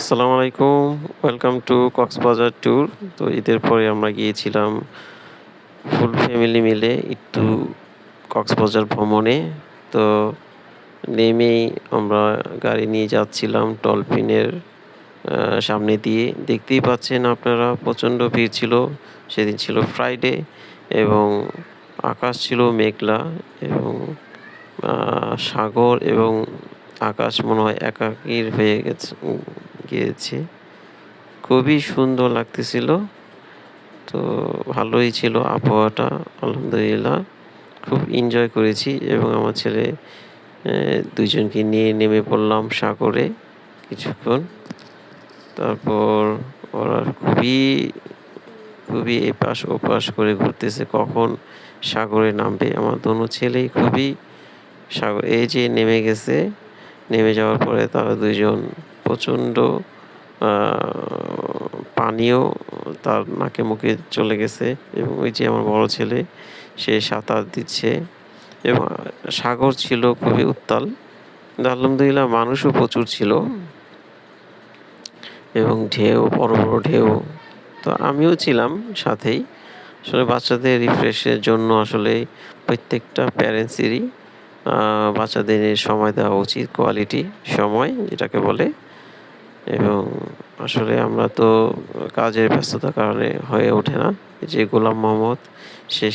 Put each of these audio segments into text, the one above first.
আসসালামু আলাইকুম। Welcome to Cox's Bazar tour. তো ঈদের পরে আমরা গিয়েছিলাম ফুল ফ্যামিলি মিলে একটু কক্সবাজার ভ্রমণে। তো নেমেই আমরা গাড়ি নিয়ে যাচ্ছিলাম ডলফিনের সামনে দিয়ে। দেখতেই পাচ্ছেন আপনারা প্রচণ্ড ভিড় ছিল। সেদিন ছিল ফ্রাইডে এবং আকাশ ছিল মেঘলা এবং সাগর এবং আকাশ মনে হয় একাকীর হয়ে গিয়েছে। খুবই সুন্দর লাগতেছিল। তো ভালোই ছিল আবহাওয়াটা আলহামদুলিল্লাহ। খুব এনজয় করেছি এবং আমার ছেলে ২ জনকে নিয়ে নেমে পড়লাম সাগরে কিছুক্ষণ। তারপর ওরা খুবই এপাশ ওপাশ করে ঘুরতেছে কখন সাগরে নামবে। আমার দোনো ছেলেই খুবই এই যে নেমে গেছে। নেমে যাওয়ার পরে তারা ২ জন প্রচণ্ড আ পানিও তার নাকে মুখে চলে গেছে এবং ওই যে আমার বড় ছেলে সে সাঁতার দিচ্ছে এবং সাগর ছিল খুবই উত্তাল। আলহামদুলিল্লাহ মানুষও প্রচুর ছিল এবং বড়, বড় ঢেউ। তো আমিও ছিলাম সাথেই। আসলে বাচ্চাদের রিফ্রেশের জন্য আসলে প্রত্যেকটা প্যারেন্টসেরই বাচ্চাদের সময় দেওয়া উচিত, কোয়ালিটি সময় যেটাকে বলে। এবং আসলে আমরা তো কাজের ব্যস্ততার কারণে হয়ে ওঠে না। যে গোলাম মোহাম্মদ সে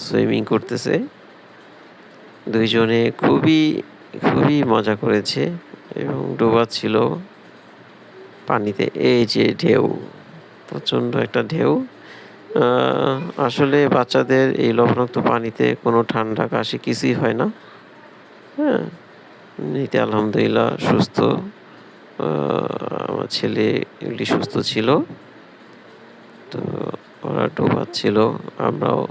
সুইমিং করতেছে। ২ জনে খুবই মজা করেছে এবং ডোবাচ্ছিল পানিতে। এই যে ঢেউ, প্রচণ্ড একটা ঢেউ। আ আসলে বাচ্চাদের এই লবণাক্ত পানিতে কোনো ঠান্ডা কাশি কিছুই হয় না। হ্যাঁ? এমনিতে আলহামদুলিল্লাহ সুস্থ। আ আমার ছেলে এমনি সুস্থ ছিল। তো ওরা ডোবাচ্ছিল। আমরাও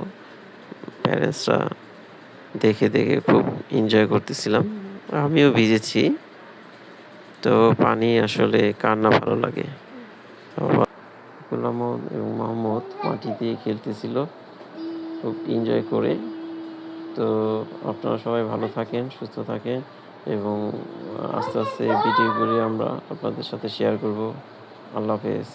প্যারেন্টসরা দেখে খুব এনজয় করতেছিলাম। আমিও ভিজেছি। তো পানি আসলে কার না ভালো লাগে। গোলাম এবং মোহাম্মদ মাটি দিয়ে খেলতেছিল খুব এনজয় করে। তো আপনারা সবাই ভালো থাকেন, সুস্থ থাকেন এবং আস্তে ভিডিওগুলি আমরা আপনাদের সাথে শেয়ার করব। আল্লাহ হাফেজ।